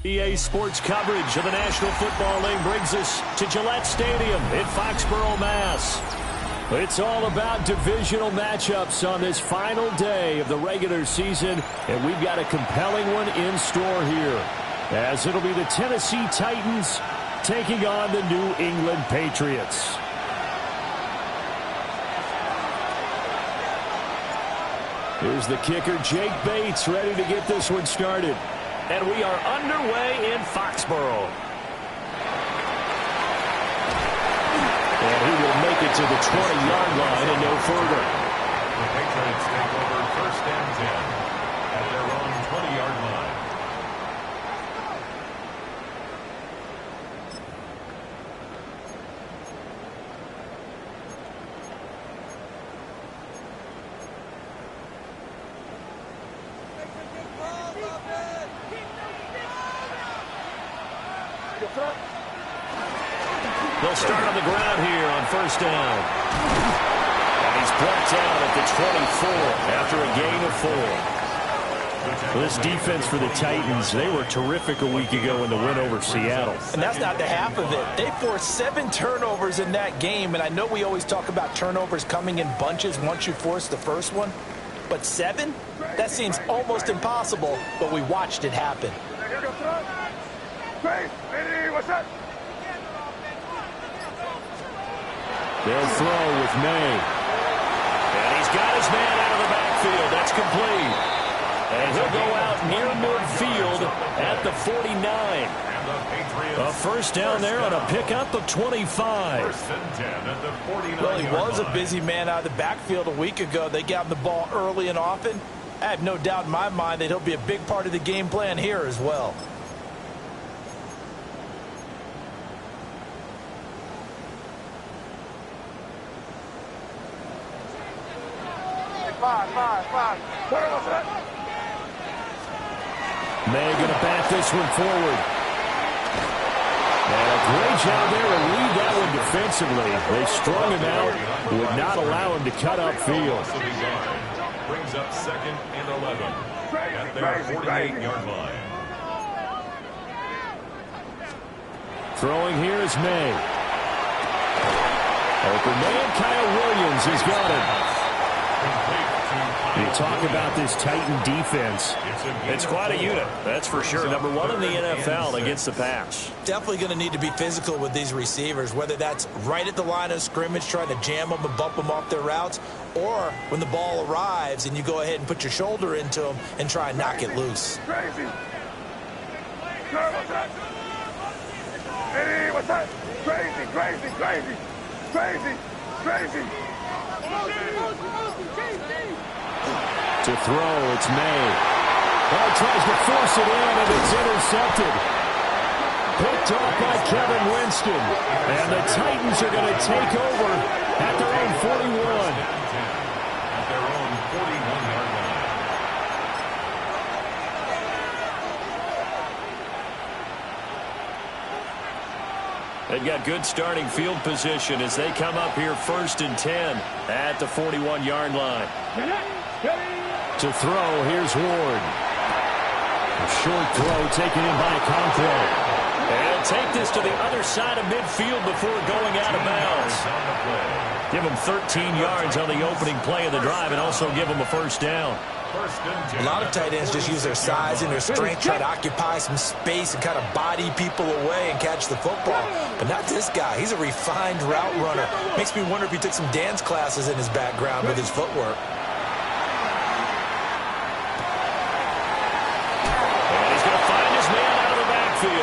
EA Sports coverage of the National Football League brings us to Gillette Stadium in Foxborough, Mass. It's all about divisional matchups on this final day of the regular season, and we've got a compelling one in store here, as it'll be the Tennessee Titans taking on the New England Patriots. Here's the kicker, Jake Bates, ready to get this one started. And we are underway in Foxborough. And he will make it to the 20-yard line and no further. The Patriots take over first and 10 at their own 20-yard line. They'll start on the ground here on first down. And he's brought down at the 24 after a gain of 4. The This defense for the Titans, they were terrific a week ago in the win over Seattle. And that's not the half of it. They forced 7 turnovers in that game, and I know we always talk about turnovers coming in bunches once you force the first one, but 7? That seems almost impossible, but we watched it happen. They'll throw with May. And he's got his man out of the backfield. That's complete. And he'll go out near midfield at the 49. A first down there on a pickup of 25. Well, he was a busy man out of the backfield a week ago. They got him the ball early and often. I have no doubt in my mind that he'll be a big part of the game plan here as well. May going to bat this one forward. And a great job there to lead that one defensively. They strung him out, would not allow him to cut upfield. Brings up 2nd and 11 at their 48-yard line. Throwing here is May. Open man, Kyle Williams has got it. You talk about this Titan defense. It's quite a unit, that's for sure. Number 1 in the NFL against the pass. Definitely going to need to be physical with these receivers, whether that's right at the line of scrimmage trying to jam them and bump them off their routes, or when the ball arrives and you go ahead and put your shoulder into them and try and knock it loose. Crazy. Hey, what's that? Crazy, crazy, crazy, crazy, crazy. To throw, it's May. Oh, tries to force it in, and it's intercepted. Picked off by Kevin Winston. And the Titans are going to take over at their own 41. At their own 41-yard line. They've got good starting field position as they come up here 1st and 10 at the 41-yard line. To throw, here's Ward. A short throw taken in by Conquo. And take this to the other side of midfield before going out of bounds. Give them 13 yards on the opening play of the drive and also give them a first down. A lot of tight ends just use their size and their strength, try to occupy some space and kind of body people away and catch the football. But not this guy. He's a refined route runner. Makes me wonder if he took some dance classes in his background with his footwork.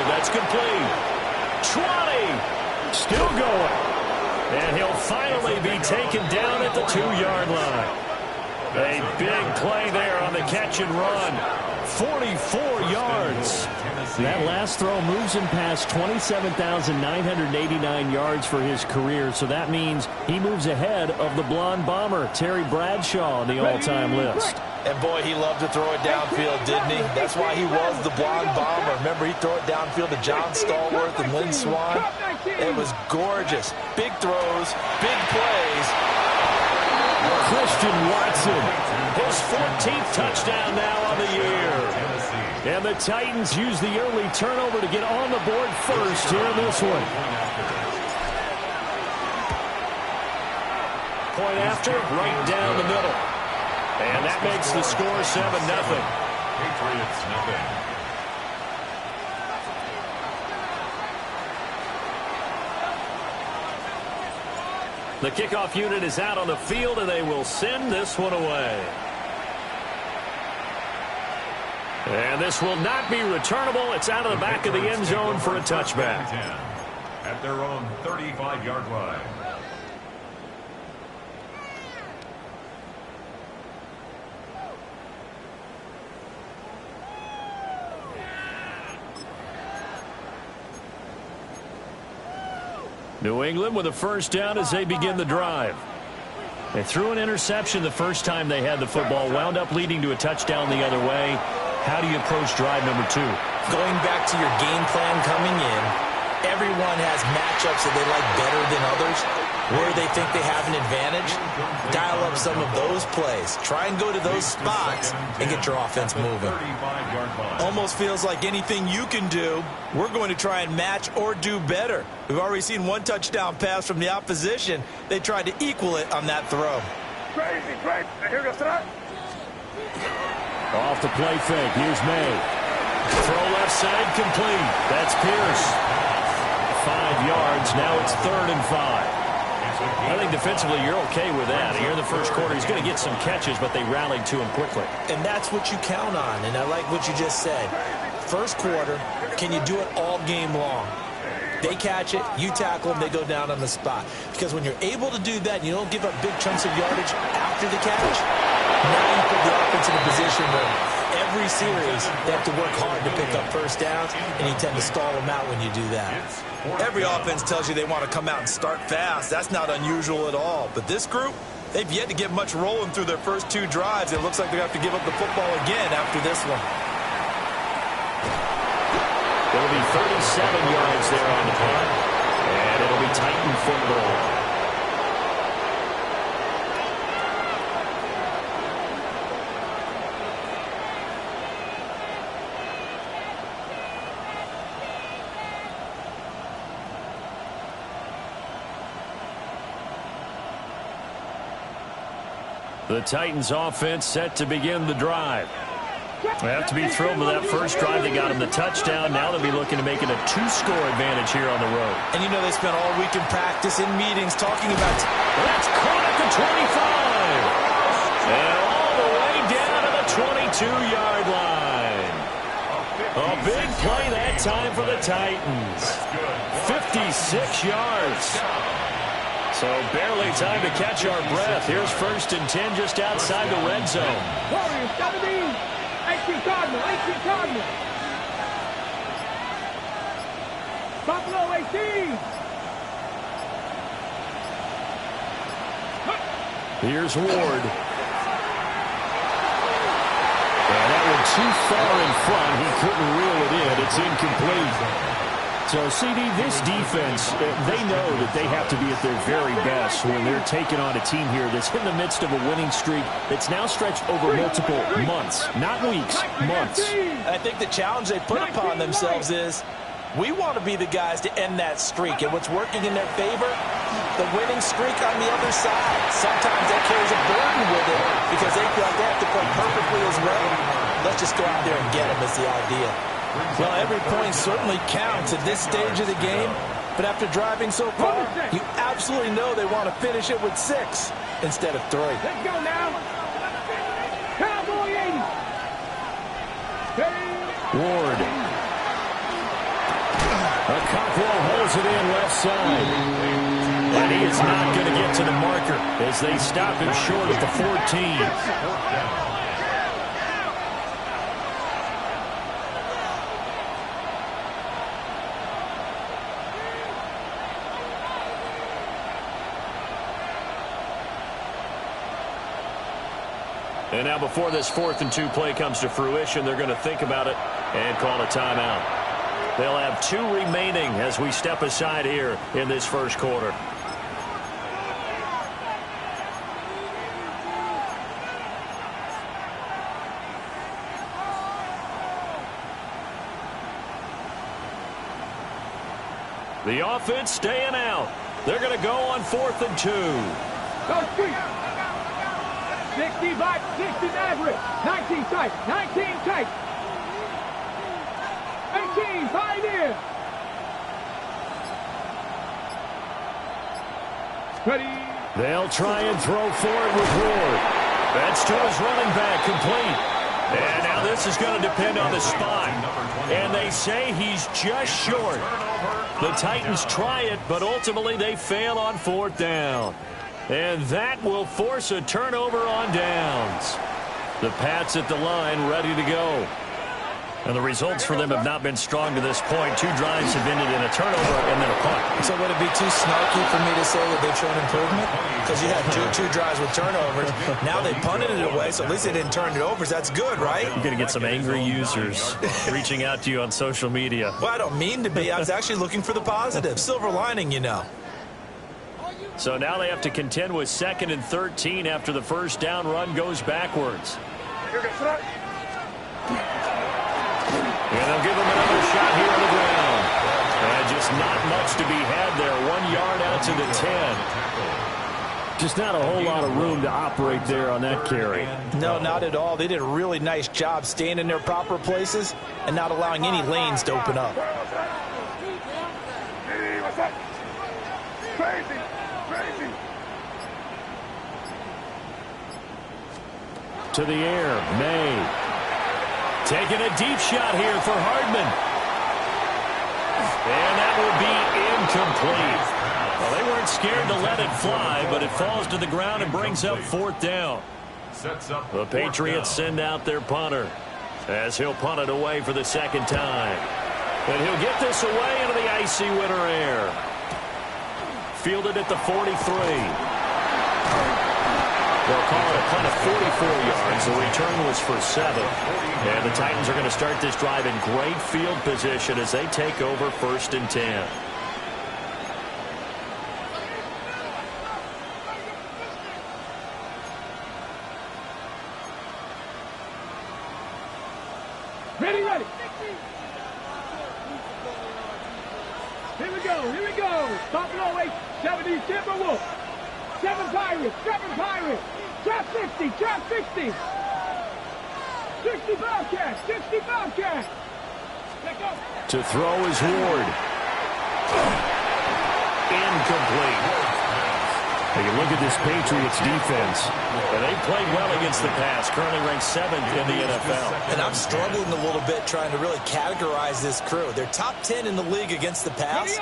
That's complete. 20. Still going. And he'll finally be taken down at the 2-yard line. A big play there on the catch and run. 44 yards. That last throw moves him past 27,989 yards for his career. So that means he moves ahead of the blonde bomber, Terry Bradshaw, on the all-time list. And boy, he loved to throw it downfield, didn't he? That's why he was the blonde bomber. Remember, he'd throw it downfield to John Stallworth and Lynn Swann. It was gorgeous. Big throws, big plays. Christian Watson, his 14th touchdown now on the year. And the Titans use the early turnover to get on the board first here in this one. Point after, right down the middle. And that makes the score 7-0. Patriots nothing. The kickoff unit is out on the field, and they will send this one away. And this will not be returnable. It's out of the back of the end zone for a touchback. At their own 35-yard line. New England with a first down as they begin the drive. They threw an interception the first time they had the football, wound up leading to a touchdown the other way. How do you approach drive number 2? Going back to your game plan coming in, Everyone has matchups that they like better than others, where they think they have an advantage. Dial up some of those plays. Try and go to those spots and get your offense moving. Almost feels like anything you can do, we're going to try and match or do better. We've already seen one touchdown pass from the opposition. They tried to equal it on that throw. Crazy, crazy. Here goes that. Off the play fake. Here's May. Throw left side complete. That's Pierce. 5 yards. Now it's 3rd and 5. I think defensively you're okay with that. Here in the first quarter, he's going to get some catches, but they rallied to him quickly. And that's what you count on, and I like what you just said. First quarter, can you do it all game long? They catch it, you tackle them, they go down on the spot. Because when you're able to do that, and you don't give up big chunks of yardage after the catch, now you put the offense in a position where every series they have to work hard to pick up first downs, and you tend to stall them out when you do that. Every offense tells you they want to come out and start fast. That's not unusual at all. But this group, they've yet to get much rolling through their first 2 drives. It looks like they have to give up the football again after this one. It'll be 37 yards there on the punt, and it'll be Titan football. The Titans offense set to begin the drive. They have to be thrilled with that first drive. They got him the touchdown. Now they'll be looking to make it a 2-score advantage here on the road. And you know they spent all week in practice, in meetings, talking about... That's caught at the 25. And all the way down to the 22-yard line. A big play that time for the Titans. 56 yards. So barely time to catch our breath. Here's 1st and 10 just outside the red zone. Warriors 17, 18 Cardinal, 18 Cardinal. Buffalo 18. Here's Ward. And that one too far in front. He couldn't reel it in. It's incomplete. So, CD, this defense, they know that they have to be at their very best when they're taking on a team here that's in the midst of a winning streak that's now stretched over multiple months, not weeks, months. I think the challenge they put upon themselves is we want to be the guys to end that streak. And what's working in their favor? The winning streak on the other side. Sometimes that carries a burden with it because they feel like they have to play perfectly as well. Let's just go out there and get them is the idea. Well, every point certainly counts at this stage of the game, but after driving so far, you absolutely know they want to finish it with 6 instead of 3. Let's go now. Cowboy 80. Ward. Cockrell holds it in left side. And he is not going to get to the marker as they stop him short at the 14. And now before this 4th and 2 play comes to fruition, they're going to think about it and call a timeout. They'll have 2 remaining as we step aside here in this first quarter. The offense staying out. They're going to go on 4th and 2. Go street. 65, 60 Maverick. 19 tight, 19 tight. 18, Pioneer. Ready. They'll try and throw forward with Ward. That's to his running back, complete. And now this is going to depend on the spot. And they say he's just short. The Titans try it, but ultimately they fail on 4th down. And that will force a turnover on downs. The Pats at the line ready to go. And the results for them have not been strong to this point. 2 drives have ended in a turnover and then a punt. So would it be too snarky for me to say that they've shown improvement? Because you had two drives with turnovers. Now they punted it away, so at least they didn't turn it over. So that's good, right? You're going to get some angry users reaching out to you on social media. Well, I don't mean to be. I was actually looking for the positive. Silver lining, you know. So now they have to contend with 2nd and 13 after the first down run goes backwards. And they'll give him another shot here on the ground. And just not much to be had there. 1 yard out to the 10. Just not a whole lot of room to operate there on that carry. No, not at all. They did a really nice job staying in their proper places and not allowing any lanes to open up. Crazy, crazy. To the air, May. Taking a deep shot here for Hardman. And that will be incomplete. Well, they weren't scared to let it fly, but it falls to the ground and brings up 4th down. The Patriots send out their punter as he'll punt it away for the 2nd time. And he'll get this away into the icy winter air. Fielded at the 43. They'll call it a punt of 44 yards. The return was for 7. And the Titans are going to start this drive in great field position as they take over 1st and 10. Ready, ready. Here we go, here we go. Top it all, 70 Timberwolves. 7 Pirates, 7 Pirates. Trap 60, trap 60. 60 Bobcats, 60 Bobcats. Let go. To throw is Ward. Incomplete. Take a look at this Patriots defense. And they played well against the pass. Currently ranked 7th in the NFL. And I'm struggling a little bit trying to really categorize this crew. They're top 10 in the league against the pass,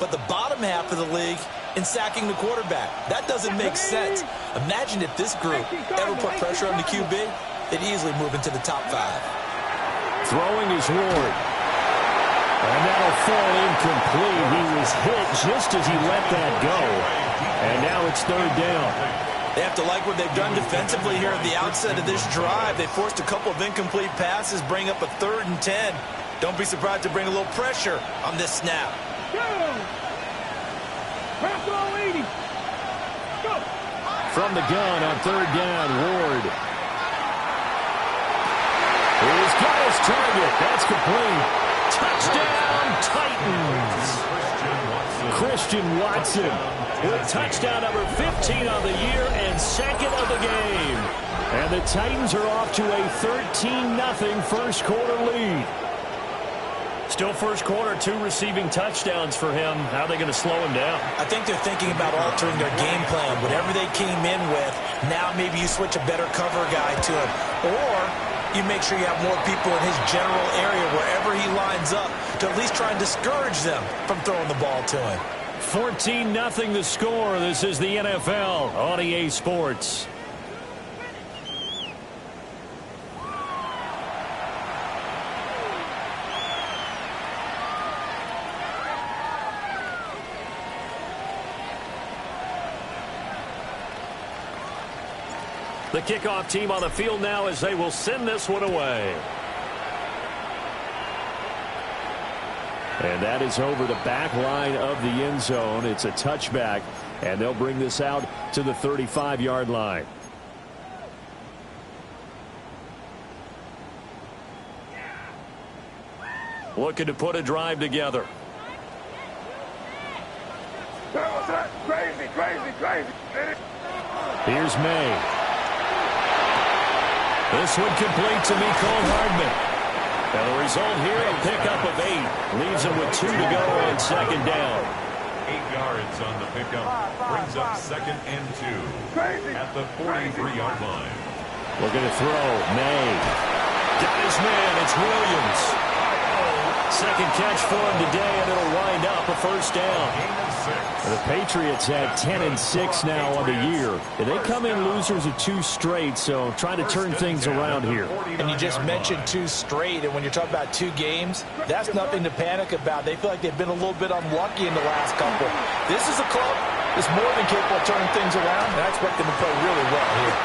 but the bottom half of the league in sacking the quarterback. That doesn't make sense. Imagine if this group ever put pressure on the QB, they'd easily move into the top 5. Throwing is Ward. And that'll fall incomplete. He was hit just as he let that go. And now it's 3rd down. They have to like what they've done defensively here at the outset of this drive. They forced a couple of incomplete passes, bring up a 3rd and 10. Don't be surprised to bring a little pressure on this snap. Go. Pass it all 80. Go. From the gun on 3rd down, Ward. He's got his target. That's complete. Touchdown, Titans. Christian Watson with touchdown number 15 on the year and 2nd of the game. And the Titans are off to a 13-0 first quarter lead. Still first quarter, 2 receiving touchdowns for him. How are they going to slow him down? I think they're thinking about altering their game plan. Whatever they came in with, now maybe you switch a better cover guy to him. Or you make sure you have more people in his general area wherever he lines up to at least try and discourage them from throwing the ball to him. 14-0 the score. This is the NFL on EA Sports. The kickoff team on the field now as they will send this one away. And that is over the back line of the end zone. It's a touchback, and they'll bring this out to the 35-yard line. Looking to put a drive together. Crazy, crazy, crazy. Here's May. This one complete to Mecole Hardman. And the result here, a pickup of 8. Leaves him with 2 to go on 2nd down. 8 yards on the pickup. Brings up 2nd and 2 at the 43-yard line. Looking to throw. May. Got his man. It's Williams. Second catch for him today, and it'll wind up a first down. The Patriots had 10-6 now on the year. They come in losers of 2 straight, so trying to turn things around here. And you just mentioned 2 straight, and when you're talking about 2 games, that's nothing to panic about. They feel like they've been a little bit unlucky in the last couple. This is a club that's more than capable of turning things around, and I expect them to play really well here.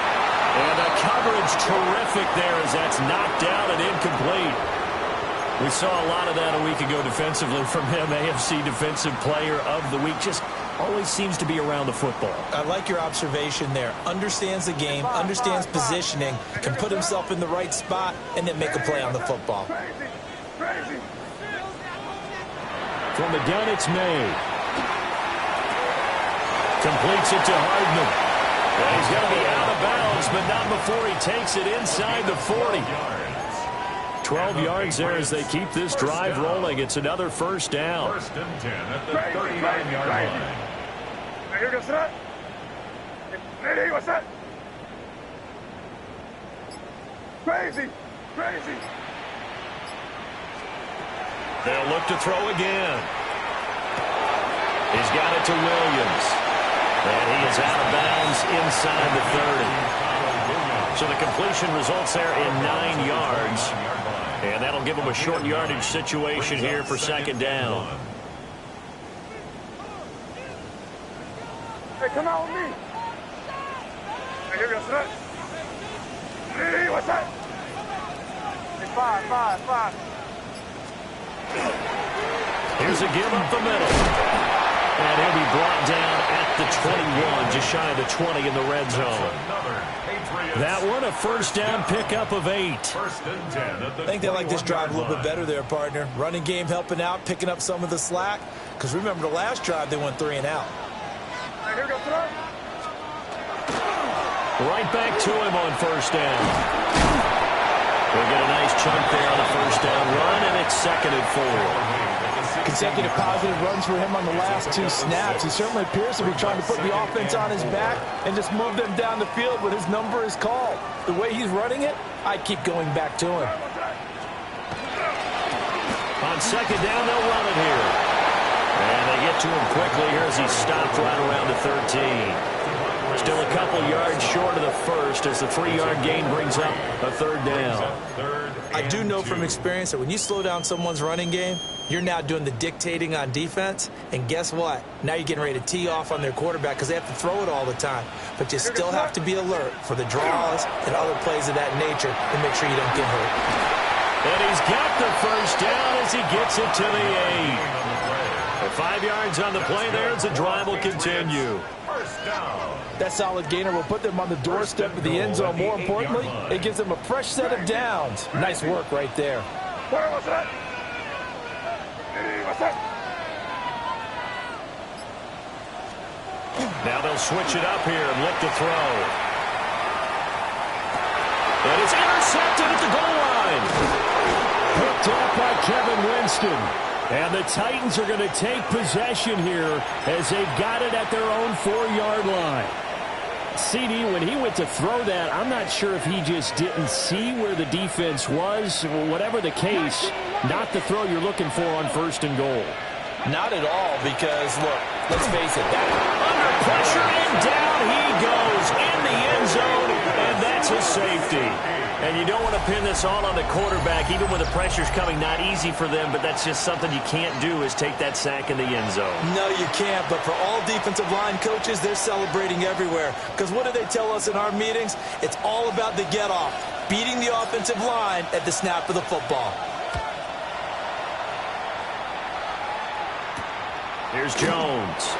And the coverage terrific there as that's knocked down and incomplete. We saw a lot of that a week ago defensively from him. AFC Defensive Player of the Week. Just always seems to be around the football. I like your observation there. Understands the game, understands positioning, can put himself in the right spot, and then make a play on the football. From the gun, it's made. Completes it to Hardman. And he's going to be out of bounds, but not before he takes it inside the 40. 12 yards there as they keep this drive rolling. It's another first down. First and 10 at the 39-yard line. Crazy, crazy. They'll look to throw again. He's got it to Williams. And he is out of bounds inside the 30. So the completion results there in 9 yards. And that'll give them a short yardage situation here for second down. Hey, come out with me. Hey, here we go, son. Hey, what's that? Hey, five. Here's a give up the middle. And he'll be brought down at the 21, just shy of the 20 in the red zone. That one, a first down pickup of 8. I think they like this drive a little bit better there, partner. Running game helping out, picking up some of the slack. Because remember, the last drive, they went 3 and out. Right back to him on first down. We'll get a nice chunk there on the first down run, and it's 2nd and 4. Consecutive positive runs for him on the last 2 snaps. He certainly appears to be trying to put the offense on his back and just move them down the field when his number is called. The way he's running it, I keep going back to him. On second down, they'll run it here. And they get to him quickly here as he stopped right around the 13. Still a couple yards short of the first as the 3-yard gain brings up a 3rd down. I do know from experience that when you slow down someone's running game, you're now doing the dictating on defense. And guess what? Now you're getting ready to tee off on their quarterback because they have to throw it all the time. But you still have to be alert for the draws and other plays of that nature to make sure you don't get hurt. And he's got the first down as he gets it to the 8. 5 yards on the play there as the drive will continue. That solid gainer will put them on the doorstep of the end zone. More importantly, it gives them a fresh set of downs. Nice work right there. What's that? Hey, what's that? Now they'll switch it up here and look to throw. And it's intercepted at the goal line. Picked up by Kevin Winston. And the Titans are going to take possession here as they've got it at their own 4-yard line. CD, when he went to throw that, I'm not sure if he just didn't see where the defense was. Whatever the case, not the throw you're looking for on 1st and goal. Not at all because, look, let's face it. Under pressure and down he goes in the end zone, and that's a safety. And you don't want to pin this all on the quarterback, even when the pressure's coming. Not easy for them, but that's just something you can't do is take that sack in the end zone. No, you can't. But for all defensive line coaches, they're celebrating everywhere. Because what do they tell us in our meetings? It's all about the get-off, beating the offensive line at the snap of the football. Here's Jones.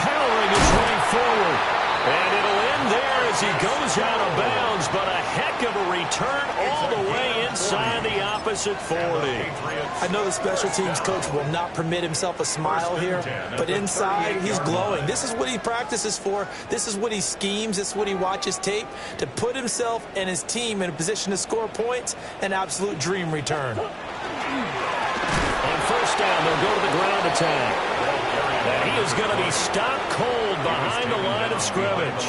Powering his way forward. And it'll end there as he goes out of bounds, but a heck of a return all the way inside the opposite 40. I know the special teams coach will not permit himself a smile here, but inside he's glowing. This is what he practices for. This is what he schemes. This is what he watches tape to put himself and his team in a position to score points. An absolute dream return. On first down, they'll go to the ground attack. And he is going to be stopped cold behind the line of scrimmage.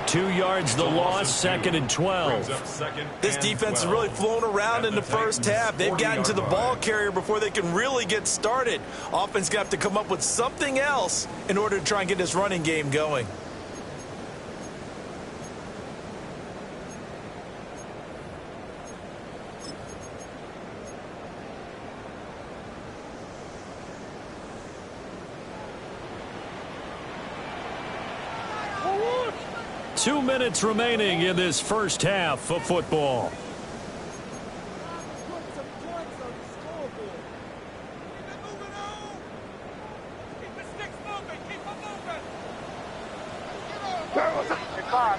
2 yards the loss, 2nd and 12. This defense has really flown around in the first half. They've gotten to the ball carrier before they can really get started. Offense going to have to come up with something else in order to try and get this running game going. Two minutes remaining in this first half of football.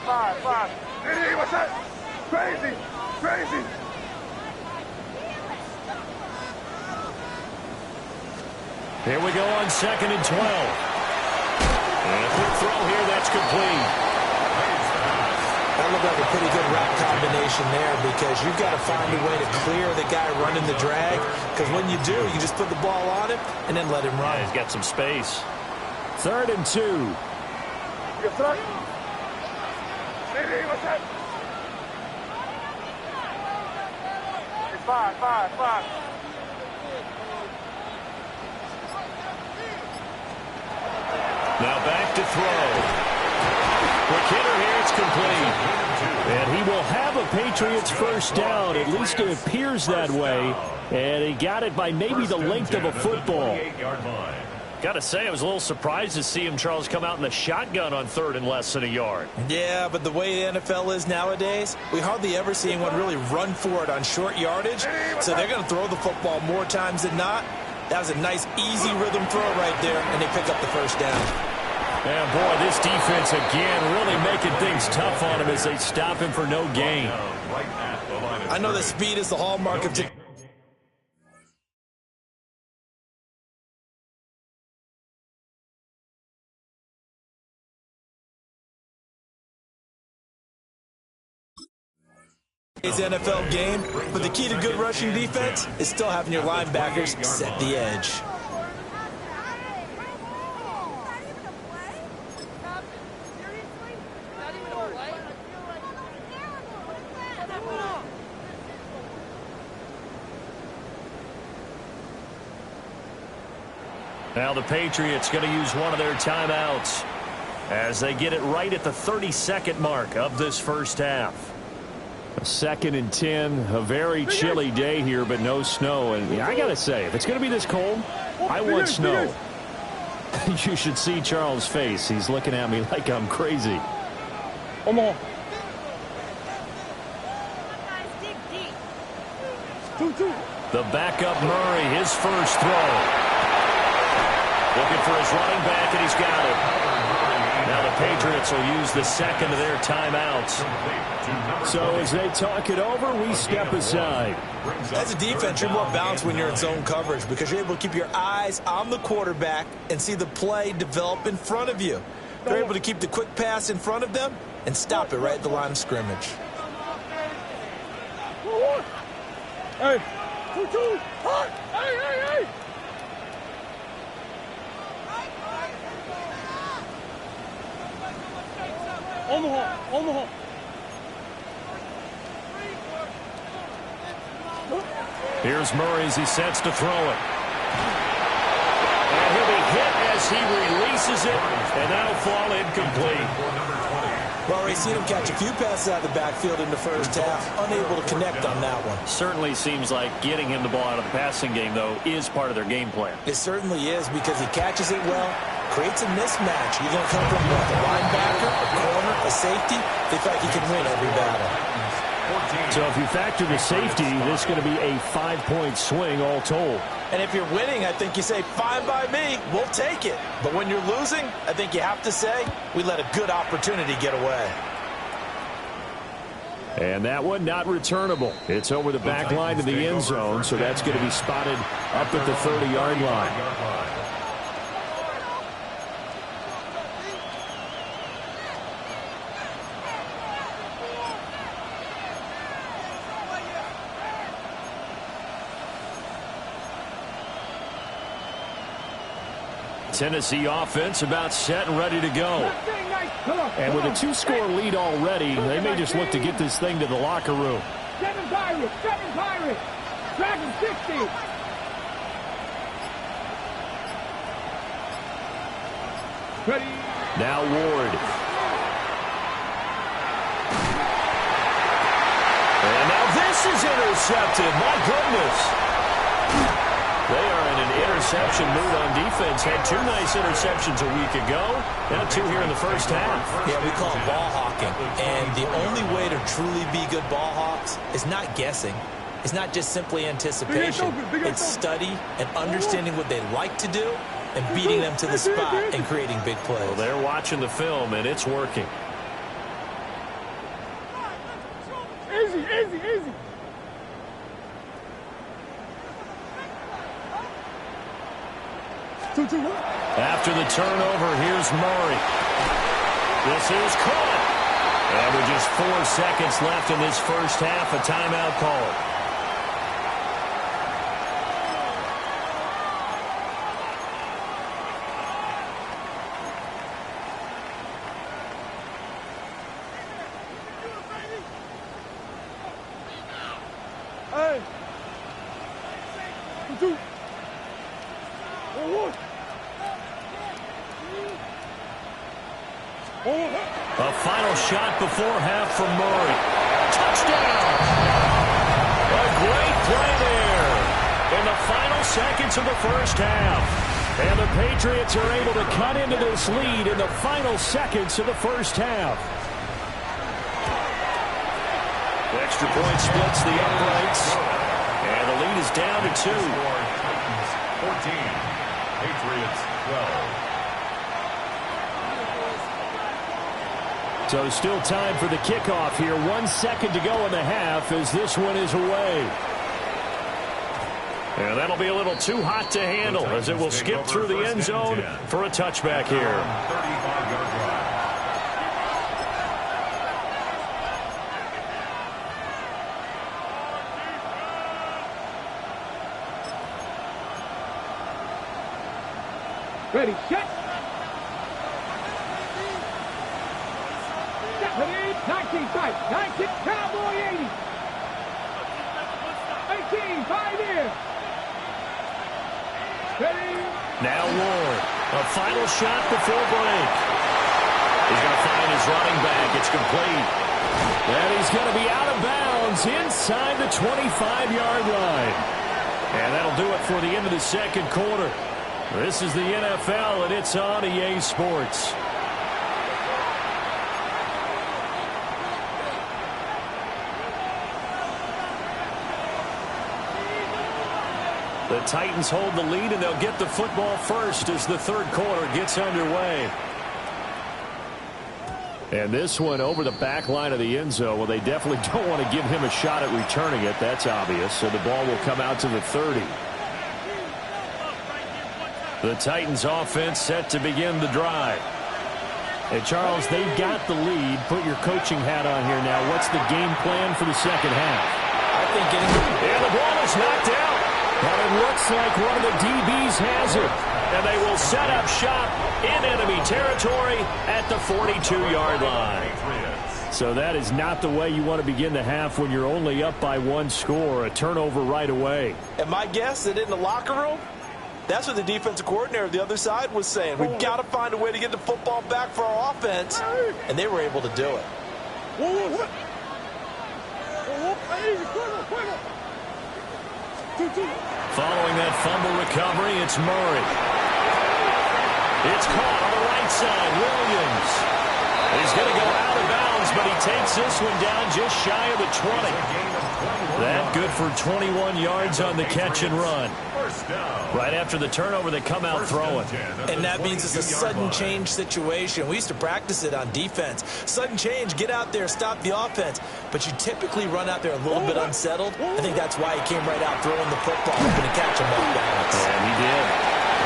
Five. Hey, what's that? Crazy. Here we go on 2nd and 12. And a quick throw here, that's complete. That looked like a pretty good route combination there because you've got to find a way to clear the guy running the drag, because when you do, you just put the ball on him and then let him run. Yeah, he's got some space. 3rd and 2. What's that? Hey, what's that? Five. Now back to throw. Quick hitter here, it's complete. And he will have a Patriots first down. At least it appears that way. And he got it by maybe the length of a football. Got to say, I was a little surprised to see him, Charles, come out in the shotgun on 3rd and less than a yard. Yeah, but the way the NFL is nowadays, we hardly ever see anyone really run for it on short yardage. So they're going to throw the football more times than not. That was a nice, easy rhythm throw right there, and they pick up the first down. And, boy, this defense, again, really making things tough on him as they stop him for no gain. I know that speed is the hallmark of today's NFL game, but the key to good rushing defense is still having your linebackers set the edge. Now the Patriots going to use one of their timeouts as they get it right at the 32nd mark of this first half. 2nd and 10, a very chilly day here, but no snow. And I got to say, if it's going to be this cold, I want snow. You should see Charles' face. He's looking at me like I'm crazy. Omaha. The backup Murray, his first throw. Looking for his running back, and he's got it. Now the Patriots will use the second of their timeouts. So as they talk it over, we step aside. As a defense, you're more balanced when you're in zone coverage because you're able to keep your eyes on the quarterback and see the play develop in front of you. You're able to keep the quick pass in front of them and stop it right at the line of scrimmage. Hey, 2-2, hot, hey. Omaha. Here's Murray as he sets to throw it. And he'll be hit as he releases it, and that'll fall incomplete. Well, we've seen him catch a few passes out of the backfield in the first half, unable to connect on that one. Certainly seems like getting him the ball out of the passing game, though, is part of their game plan. It certainly is because he catches it well, creates a mismatch. You're going to come from what, a linebacker, a corner, a safety? They feel like he can win every battle. So if you factor the safety, this is going to be a 5-point swing all told. And if you're winning, I think you say, fine by me, we'll take it. But when you're losing, I think you have to say, we let a good opportunity get away. And that one not returnable. It's over the back line to the end zone, so that's going to be spotted up at the 30-yard line. Tennessee offense about set and ready to go. And with a 2-score lead already, they may just look to get this thing to the locker room. 7 Pirates, 7 Pirates. Dragon 60. Ready. Now Ward. And now this is intercepted. My goodness. They are in an interception mood on defense. Had 2 nice interceptions a week ago. Now 2 here in the first half. Yeah, we call it ball hawking. And the only way to truly be good ball hawks is not guessing. It's not just simply anticipation. It's study and understanding what they like to do and beating them to the spot and creating big plays. Well, they're watching the film, and it's working. Easy, easy, easy. After the turnover, here's Murray. This is caught. And with just 4 seconds left in this first half, a timeout call. Hey. 2. A final shot before half from Murray. Touchdown! A great play there in the final seconds of the first half. And the Patriots are able to cut into this lead in the final seconds of the first half. The extra point splits the uprights. And the lead is down to 2. Titans 14, Patriots 12. So still time for the kickoff here. 1 second to go in the half as this one is away. And that'll be a little too hot to handle as it will skip through the end zone for a touchback here. 35-yard drive. Ready, set. Ready, 19, 5, 19, Cowboy 80. 18, 5 here. Ready. Now Ward, a final shot before break. He's going to find his running back. It's complete. And he's going to be out of bounds inside the 25-yard line. And that'll do it for the end of the second quarter. This is the NFL, and it's on EA Sports. The Titans hold the lead, and they'll get the football first as the third quarter gets underway. And this one over the back line of the end zone. Well, they definitely don't want to give him a shot at returning it. That's obvious. So the ball will come out to the 30. The Titans offense set to begin the drive. And Charles, they've got the lead. Put your coaching hat on here now. What's the game plan for the second half? I think getting And the ball is knocked out. And it looks like one of the DBs has it. And they will set up shop in enemy territory at the 42-yard line. So that is not the way you want to begin the half when you're only up by 1 score. A turnover right away. And my guess that in the locker room, that's what the defensive coordinator of the other side was saying. We've got to find a way to get the football back for our offense. And they were able to do it. Following that fumble recovery, it's Murray. It's caught on the right side. Williams. He's going to go out of bounds, but he takes this one down just shy of the 20. That good for 21 yards on the catch and run. Right after the turnover, they come out throwing. And that means it's a sudden change situation. We used to practice it on defense. Sudden change, get out there, stop the offense. But you typically run out there a little bit unsettled. I think that's why he came right out throwing the football, hoping to catch him off balance. And he did.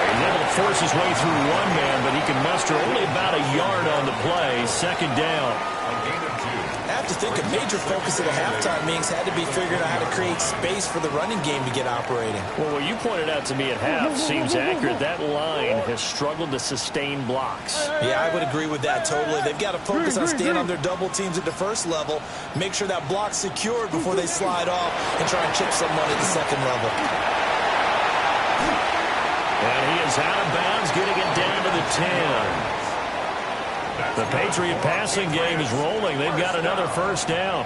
He's able to force his way through one man, but he can muster only about a yard on the play. Second down. I have to think a major focus at the halftime meetings had to be figuring out how to create space for the running game to get operating. Well, what you pointed out to me at half seems accurate. That line has struggled to sustain blocks. Yeah, I would agree with that totally. They've got to focus on staying on their double teams at the first level, make sure that block's secured before they slide off and try and chip someone at the second level. And he is out of bounds, getting it down to the 10. The Patriot passing game is rolling. They've got another first down.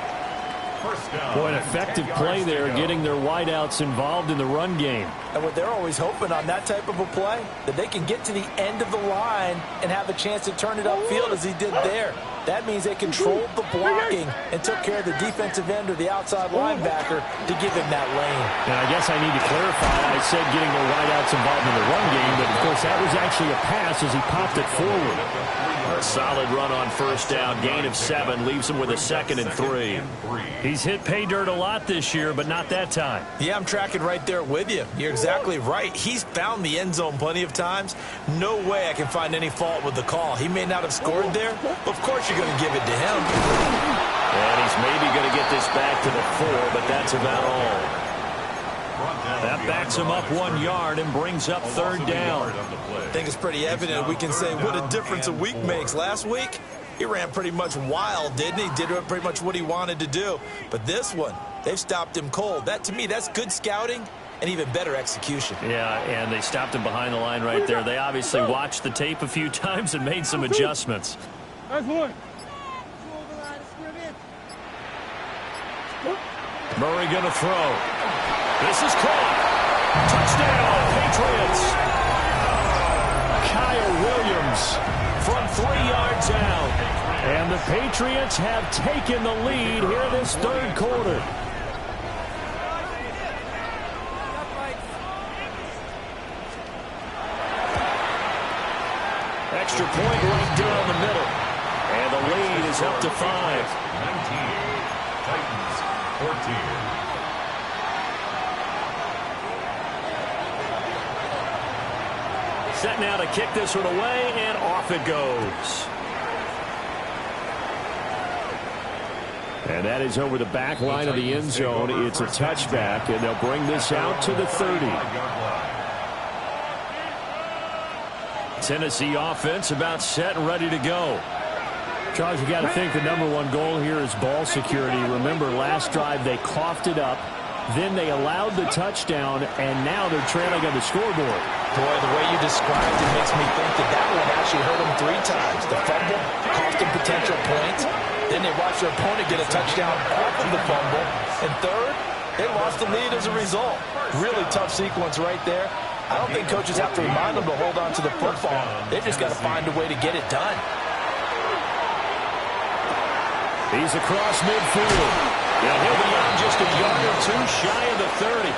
Boy, an effective play there, getting their wideouts involved in the run game. And what they're always hoping on that type of a play, that they can get to the end of the line and have a chance to turn it upfield as he did there. That means they controlled the blocking and took care of the defensive end or the outside linebacker to give him that lane. And I guess I need to clarify. I said getting their wideouts involved in the run game, but of course that was actually a pass as he popped it forward. A solid run on first down. Gain of 7 leaves him with a 2nd and 3. He's hit pay dirt a lot this year, but not that time. Yeah, I'm tracking right there with you. You're exactly right. He's found the end zone plenty of times. No way I can find any fault with the call. He may not have scored there, but of course you're going to give it to him. And he's maybe going to get this back to the 4, but that's about all. That backs him up 1 yard and brings up third down. I think it's pretty evident we can say what a difference a week makes. Last week, he ran pretty much wild, didn't he? Did pretty much what he wanted to do. But this one, they've stopped him cold. That, to me, that's good scouting and even better execution. Yeah, and they stopped him behind the line right there. They obviously watched the tape a few times and made some adjustments. That's one. Murray going to throw. This is caught. Touchdown, Patriots. Kyle Williams from 3 yards out. And the Patriots have taken the lead here this third quarter. Extra point right down the middle. And the lead is up to 5. 19. Titans 14. Set now to kick this one away, and off it goes. And that is over the back line of the end zone. It's a touchback, and they'll bring this out to the 30. Tennessee offense about set and ready to go. Charles, you got to think the #1 goal here is ball security. Remember, last drive they coughed it up. Then they allowed the touchdown, and now they're trailing on the scoreboard. Boy, the way you described it makes me think that one actually hurt them 3 times. The fumble cost them potential points. Then they watched their opponent get a touchdown off of the fumble. And third, they lost the lead as a result. Really tough sequence right there. I don't think coaches have to remind them to hold on to the football. They've just got to find a way to get it done. He's across midfield. And he'll be on just a yard or 2 shy of the 30.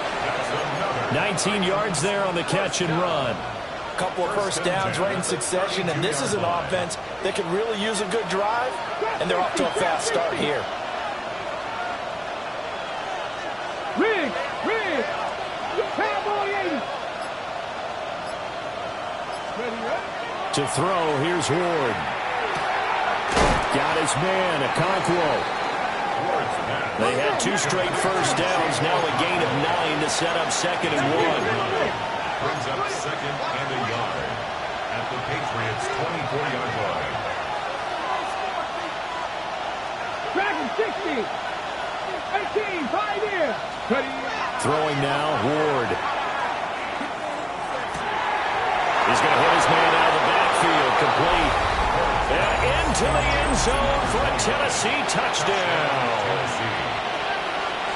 19 yards there on the catch and run. A couple of first downs right in succession, and this is an offense that could really use a good drive, and they're off to a fast start here. Rig! Cowboy 80! To throw, here's Ward. Got his man, Okonkwo. They had 2 straight first downs, now a gain of 9 to set up 2nd and 1. Brings up 2nd and a yard at the Patriots' 24-yard line. Dragon 60! 18, 5 here! Throwing now, Ward. He's going to hit his man out of the backfield, complete. And into the end zone for a Tennessee touchdown.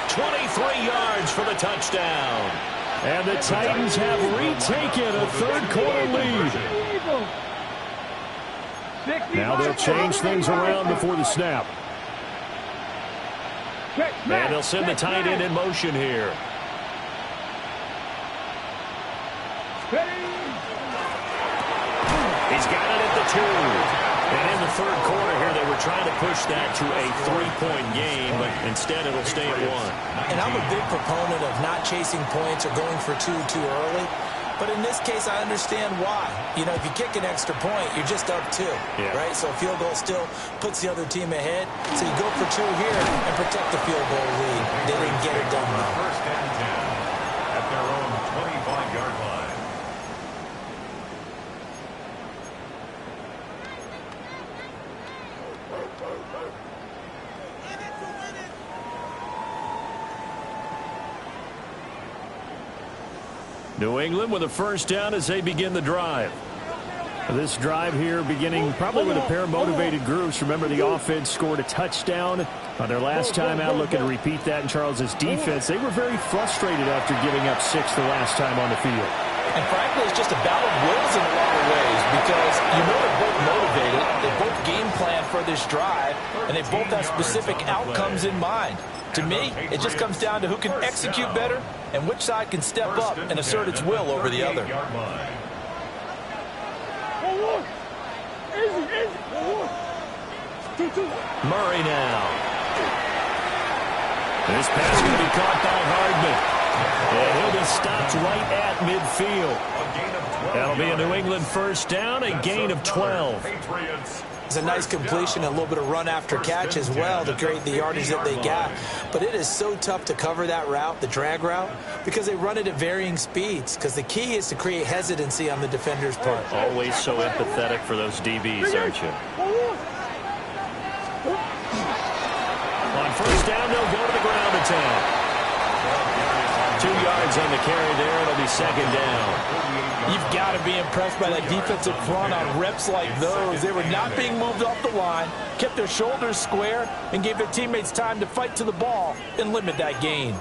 23 yards for the touchdown. And the Titans have retaken a third-quarter lead. Now they'll change things around before the snap. And they'll send the tight end in motion here. He's got it at the 2. And in the third quarter here, they were trying to push that to a 3-point game, but instead it'll stay at 1. And I'm a big proponent of not chasing points or going for 2 too early. But in this case, I understand why. You know, if you kick an extra point, you're just up 2, right? So a field goal still puts the other team ahead. So you go for 2 here and protect the field goal lead. They didn't get it done well. First and 10 at their own 25-yard line. New England with a first down as they begin the drive. This drive here beginning probably with a pair of motivated groups. Remember, the offense scored a touchdown on their last time out, looking to repeat that in Charles's defense. They were very frustrated after giving up 6 the last time on the field. And frankly, it's just a battle of wills in a lot of ways because you know they're both motivated. They both game plan for this drive, and they both have specific outcomes in mind. To me, it just comes down to who can execute better and which side can step up and assert its will over the other. Murray now. This pass going to be caught by Hardman. And he'll be stopped right at midfield. That'll be a New England first down, a gain of 12. It's a nice completion and a little bit of run after catch as well to create the yardage that they got. But it is so tough to cover that route, the drag route, because they run it at varying speeds. Because the key is to create hesitancy on the defender's part. Always so empathetic for those DBs, aren't you? On first down, they'll go to the ground attack. 2 yards on the carry there. It'll be second down. You've got to be impressed by that defensive front on reps like those. They were not being moved off the line, kept their shoulders square, and gave their teammates time to fight to the ball and limit that gain.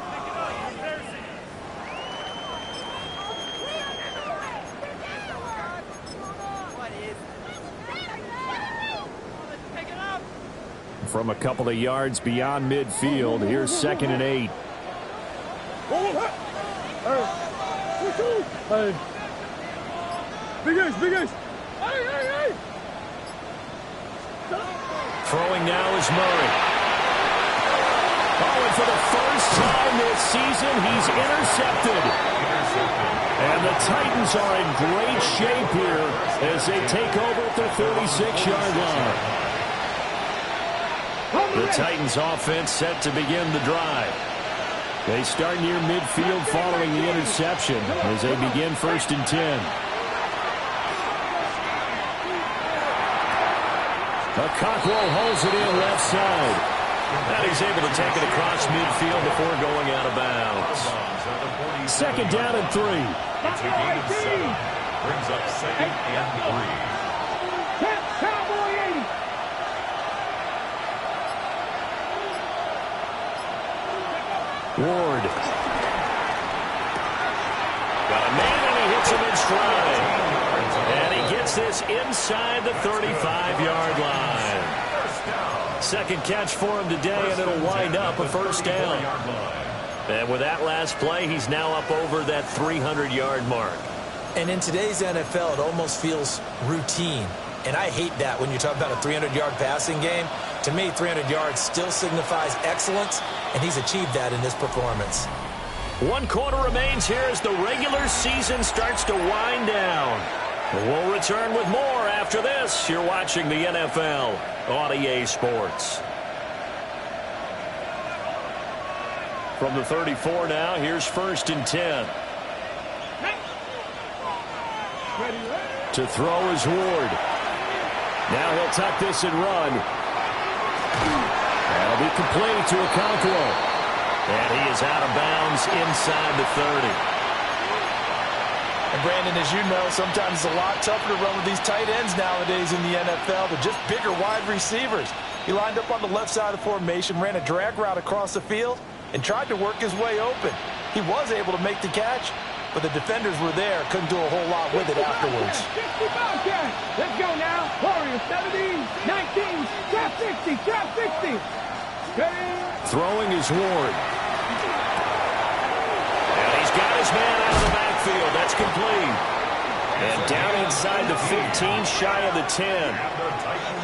From a couple of yards beyond midfield, here's 2nd and 8. Big ace. Throwing now is Murray. Oh, and for the first time this season, he's intercepted. And the Titans are in great shape here as they take over at their 36-yard line. The Titans offense set to begin the drive. They start near midfield following the interception as they begin 1st and 10. Cockrell holds it in left side. And he's able to take it across midfield before going out of bounds. 2nd down and 3. It's a gain of 7. Brings up 2nd and 3. Cowboy 80. Ward. Got a man and he hits him in stride. And he gets this inside the 35-yard line. 2nd catch for him today, and it'll wind up a first down. And with that last play, he's now up over that 300-yard mark. And in today's NFL, it almost feels routine. And I hate that when you talk about a 300-yard passing game. To me, 300 yards still signifies excellence, and he's achieved that in this performance. 1 quarter remains here as the regular season starts to wind down. We'll return with more after this. You're watching the NFL on EA Sports. From the 34 now, here's 1st and 10. To throw is Ward. Now he'll tuck this and run. That'll be complete to Okonkwo. And he is out of bounds inside the 30. And Brandon, as you know, sometimes it's a lot tougher to run with these tight ends nowadays in the NFL. They're just bigger wide receivers. He lined up on the left side of the formation, ran a drag route across the field, and tried to work his way open. He was able to make the catch, but the defenders were there, couldn't do a whole lot with it afterwards. Let's go now. Warriors 17, 19, trap 60, trap 60. Throwing is Ward. And he's got his man out of the backfield. That's complete. And down inside the 15, shy of the 10.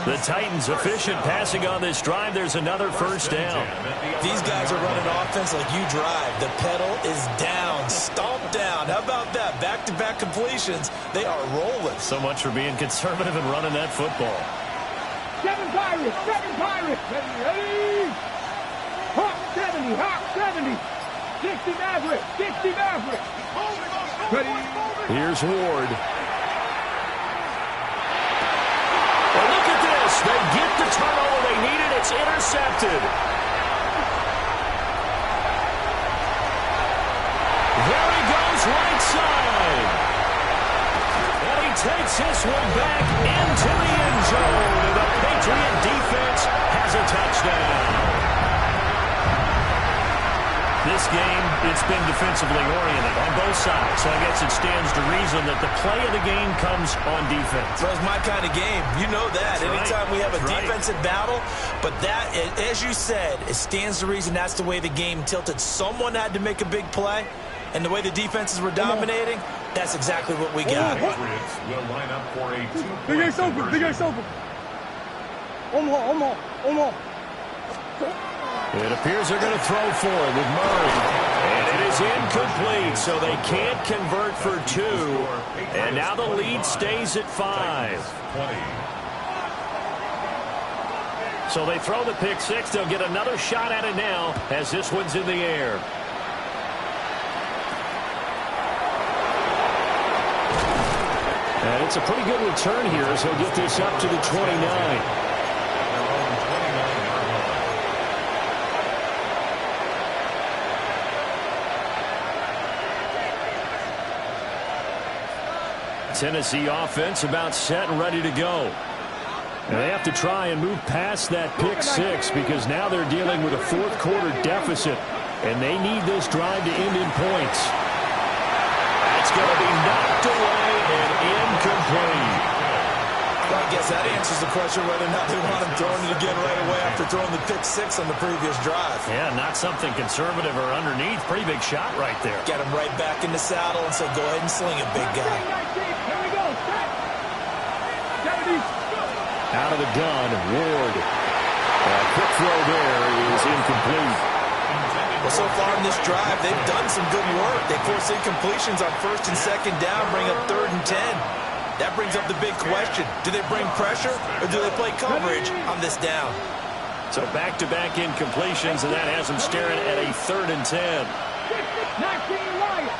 The Titans efficient passing on this drive. There's another first down. These guys are running offense like you drive. The pedal is down, stomp down. How about that? Back to back-to-back completions. They are rolling. So much for being conservative and running that football. 7 Pirates, 7 Pirates. Ready? Hawk 70, Hawk 70. 60 Maverick, 60 Maverick. Ready? Here's Ward. Well, look at this. They get the turnover they needed. It's intercepted. There he goes, right side. And he takes this one back into the end zone. And the Patriot defense has a touchdown. This game, it's been defensively oriented on both sides. So I guess it stands to reason that the play of the game comes on defense. Well, it's my kind of game. You know that. That's Anytime we have a right. defensive battle. But that, as you said, it stands to reason that's the way the game tilted. Someone had to make a big play. And the way the defenses were dominating, that's exactly what we got. Patriots will line up for a two-point Big Ace open, Big Ace open. Omaha. It appears they're going to throw for it with Murray. And it is incomplete, so they can't convert for 2. And now the lead stays at 5. 20. So they throw the pick 6. They'll get another shot at it now as this one's in the air. And it's a pretty good return here as he'll get this up to the 29. Tennessee offense about set and ready to go. And they have to try and move past that pick 6 because now they're dealing with a fourth-quarter deficit, and they need this drive to end in points. That's going to be knocked away and incomplete. Well, I guess that answers the question whether or not they want him throwing it again right away after throwing the pick 6 on the previous drive. Yeah, not something conservative or underneath. Pretty big shot right there. Get him right back in the saddle and say, go ahead and sling it, big guy. Here we go. Set. 70. Out of the gun, Ward. Quick throw there is incomplete. Well, so far in this drive, they've done some good work. They force incompletions on 1st and 2nd down, bring up 3rd and 10. That brings up the big question. Do they bring pressure or do they play coverage on this down? So back-to-back incompletions, and that has them staring at a 3rd and 10. 19 Lions.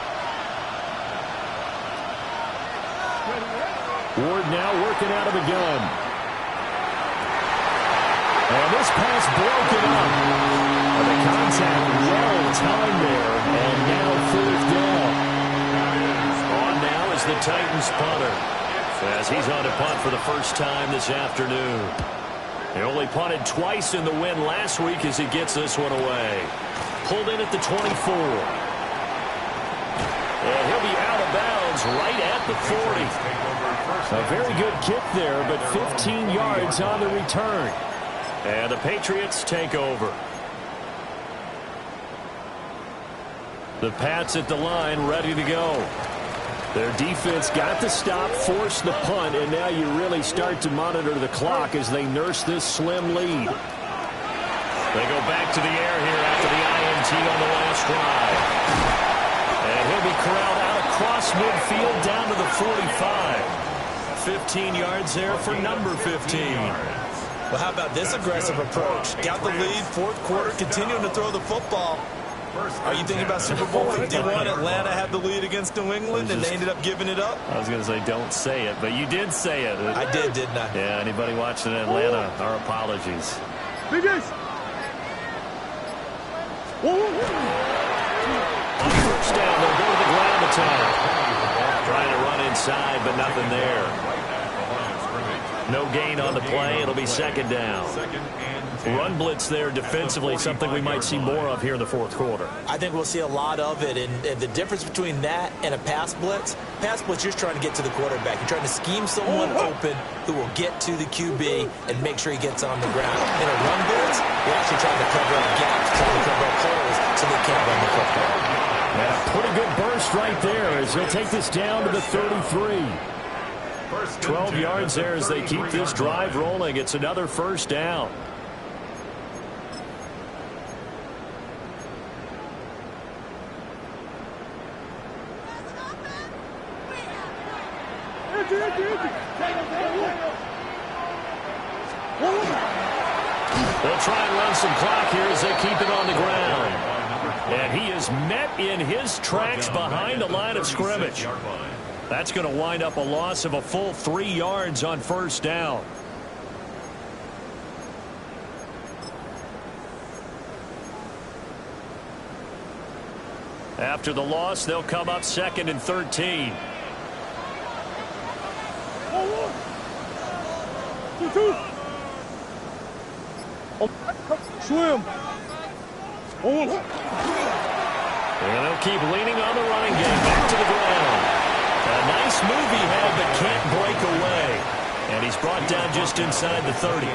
Ward now working out of the gun. And this pass broken up. The contact well timed there, and now 4th down. On now is the Titans punter, as he's on to punt for the first time this afternoon. They only punted twice in the win last week as he gets this one away. Pulled in at the 24. And he'll be out of bounds right at the 40. A very good kick there, but 15 yards on the return. And the Patriots take over. The Pats at the line ready to go. Their defense got the stop, forced the punt, and now you really start to monitor the clock as they nurse this slim lead. They go back to the air here after the INT on the last drive. And he'll be corralled out across midfield down to the 45. 15 yards there for number 15. Well, how about this aggressive approach? Got the lead, 4th quarter, continuing to throw the football. Are you thinking about Super Bowl 51? Atlanta had the lead against New England, and they ended up giving it up? I was going to say, don't say it, but you did say it. I did, didn't I? Yeah, anybody watching in Atlanta, our apologies. Biggest. On first down, they'll go to the ground attack. Trying to run inside, but nothing there. No gain on the play. It'll be 2nd down. Run blitz there defensively, something we might see more of here in the 4th quarter. I think we'll see a lot of it, and the difference between that and a pass blitz, you're just trying to get to the quarterback. You're trying to scheme someone open who will get to the QB and make sure he gets on the ground. In a run blitz, you're actually trying to cover up gaps, trying to cover up holes so they can't run the football. And a pretty good burst right there as he'll take this down to the 33. 12 yards there as they keep this drive rolling. It's another first down. They'll try and run some clock here as they keep it on the ground. And he is met in his tracks behind the line of scrimmage. That's going to wind up a loss of a full 3 yards on first down. After the loss, they'll come up 2nd and 13. Swim. And they'll keep leaning on the running game. Back to the ground. A nice move he had, but can't break away. And he's brought down just inside the 30.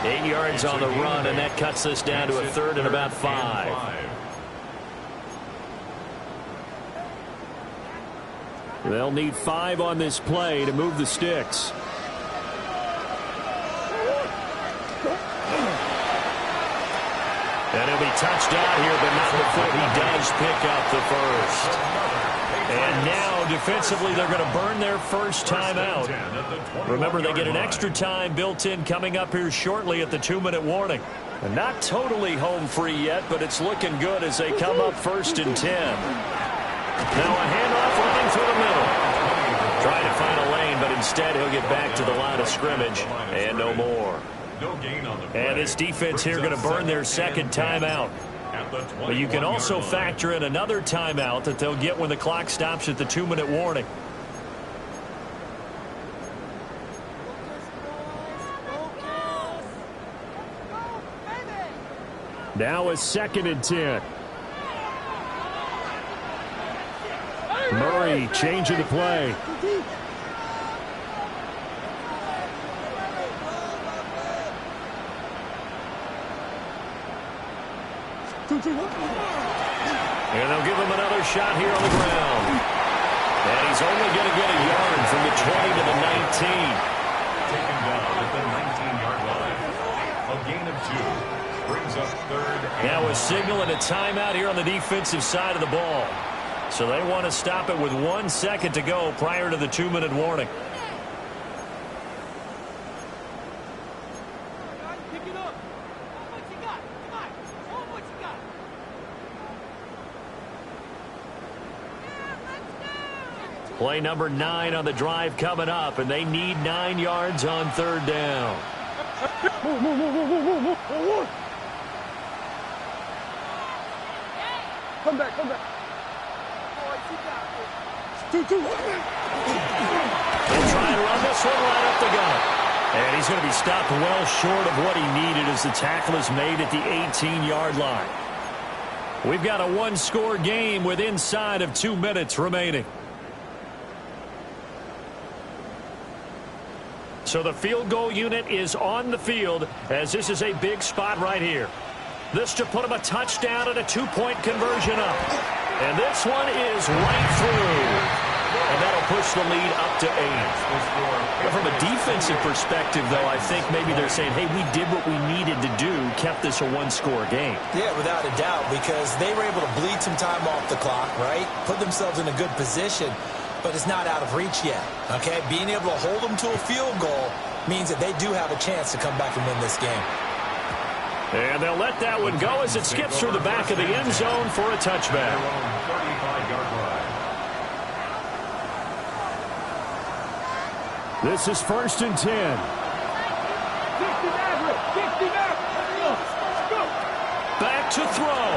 8 yards on the run, and that cuts this down to a 3rd and about 5. They'll need 5 on this play to move the sticks. And he'll be touched out here, but not before he does pick up the first. And now, defensively, they're going to burn their first timeout. Remember, they get an extra time built in coming up here shortly at the 2-minute warning. And not totally home free yet, but it's looking good as they come up 1st and 10. Now a handoff running through the middle. Trying to find a lane, but instead he'll get back to the line of scrimmage and no more. And this defense here going to burn their 2nd timeout. But you can also factor in another timeout that they'll get when the clock stops at the 2-minute warning. Now a 2nd and 10. Murray changing the play. And they'll give him another shot here on the ground. And he's only going to get a yard from the 20 to the 19. Taken down at the 19-yard line. A gain of 2. Brings up 3rd. Now a signal and a timeout here on the defensive side of the ball. So they want to stop it with 1 second to go prior to the 2-minute warning. Play number 9 on the drive coming up, and they need 9 yards on 3rd down. Come back, come back. They'll try and run this one right up the gut. And he's going to be stopped well short of what he needed as the tackle is made at the 18-yard line. We've got a 1-score game with inside of 2 minutes remaining. So the field goal unit is on the field as this is a big spot right here. This to put him a touchdown and a 2-point conversion up. And this one is right through. And that'll push the lead up to 8. But from a defensive perspective, though, I think maybe they're saying, hey, we did what we needed to do, kept this a 1-score game. Yeah, without a doubt, because they were able to bleed some time off the clock, right? Put themselves in a good position, but it's not out of reach yet, okay? Being able to hold them to a field goal means that they do have a chance to come back and win this game. And they'll let that one go as it skips through the back of the end zone for a touchback. 35-yard line. This is 1st and 10. 60 Back to throw.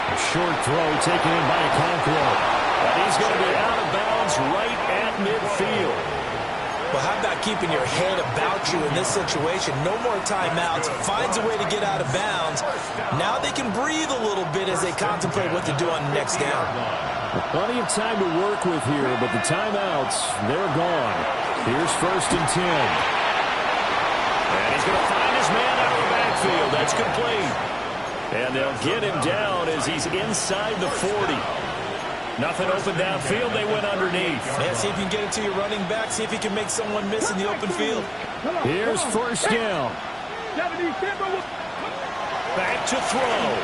A short throw taken in by Okonkwo. And he's going to be out of bounds right at midfield. Well, how about keeping your head about you in this situation? No more timeouts. Finds a way to get out of bounds. Now they can breathe a little bit as they contemplate what to do on the next down. Plenty of time to work with here, but the timeouts, they're gone. Here's 1st and 10. And he's going to find his man out of the backfield. That's complete. And they'll get him down as he's inside the 40. Nothing open downfield. They went underneath. Yeah, see if you can get it to your running back. See if you can make someone miss in the open field. Here's 1st down. Back to throw.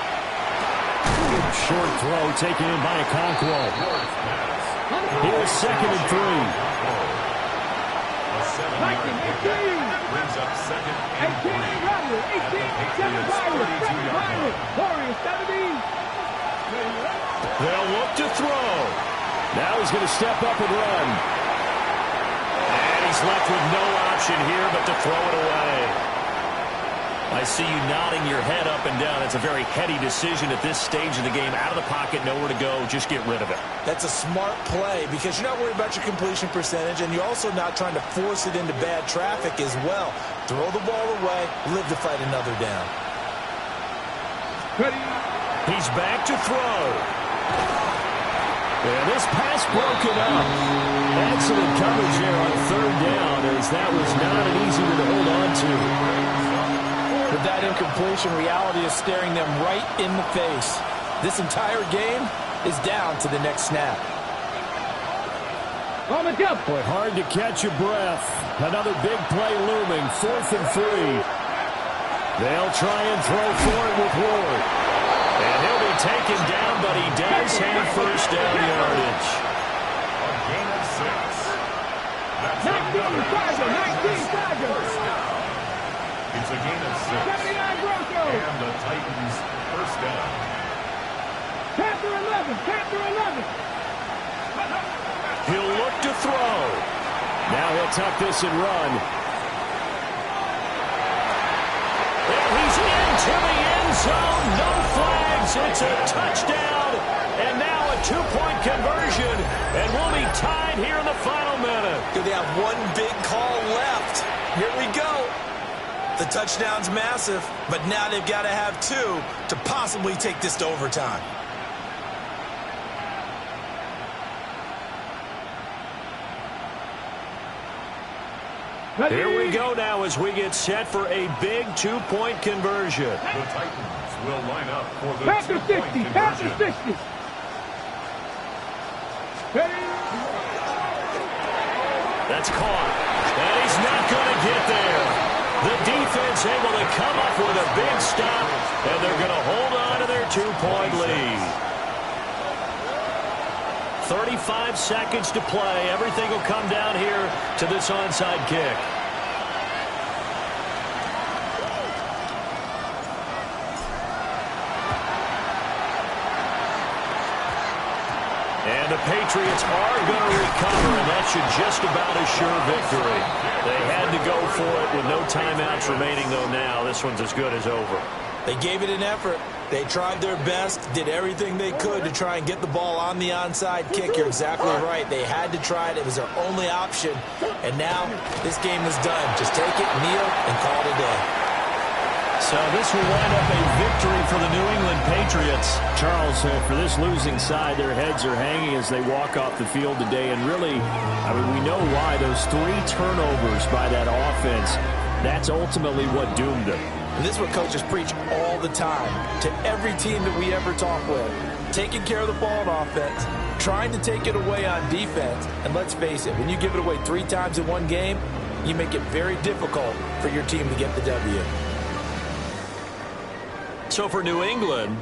Short throw taken in by Okonkwo. Here's 2nd and 3. Patriots 32-yard line. Warriors 70. They'll look to throw. Now he's going to step up and run. And he's left with no option here but to throw it away. I see you nodding your head up and down. It's a very heady decision at this stage of the game. Out of the pocket, nowhere to go. Just get rid of it. That's a smart play because you're not worried about your completion percentage, and you're also not trying to force it into bad traffic as well. Throw the ball away, live to fight another down. Ready. He's back to throw. And this pass broken up. Excellent coverage there on third down, as that was not an easy one to hold on to. With that incompletion, reality is staring them right in the face. This entire game is down to the next snap. On the jump. Boy, hard to catch your breath. Another big play looming, 4th and 3. They'll try and throw for it with Ward. And he'll be taken down, but he does have first down yardage. A gain of 6. That's 19 Tigers. It's a gain of 6. 79 Broncos. And the Titans first down. Panther 11. Panther 11. He'll look to throw. Now he'll tuck this and run. And he's into the end zone. No flags. It's a touchdown. And now a 2-point conversion. And we'll be tied here in the final minute. They have one big call left. Here we go. The touchdown's massive, but now they've got to have 2 to possibly take this to overtime. Here we go now as we get set for a big 2-point conversion. The Titans will line up for the Panther 2-point 60. Panther conversion. 60. Ready. That's caught. And he's not going to get there. The defense able to come up with a big stop, and they're going to hold on to their 2-point lead. 35 seconds to play. Everything will come down here to this onside kick. And the Patriots are going to recover, and that should just about assure victory. They had to go for it with no timeouts remaining, though now this one's as good as over. They gave it an effort. They tried their best, did everything they could to try and get the ball on the onside kick. You're exactly right. They had to try it. It was their only option. And now this game is done. Just take it, kneel, and call it a day. So this will wind up a victory for the New England Patriots. Charles, for this losing side, their heads are hanging as they walk off the field today. And really, I mean, we know why. Those 3 turnovers by that offense, that's ultimately what doomed them. And this is what coaches preach all the time to every team that we ever talk with. Taking care of the ball on offense, trying to take it away on defense. And let's face it, when you give it away 3 times in one game, you make it very difficult for your team to get the W. So for New England,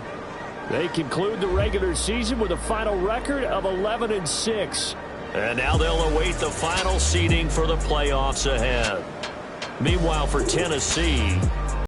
they conclude the regular season with a final record of 11-6. And now they'll await the final seeding for the playoffs ahead. Meanwhile, for Tennessee,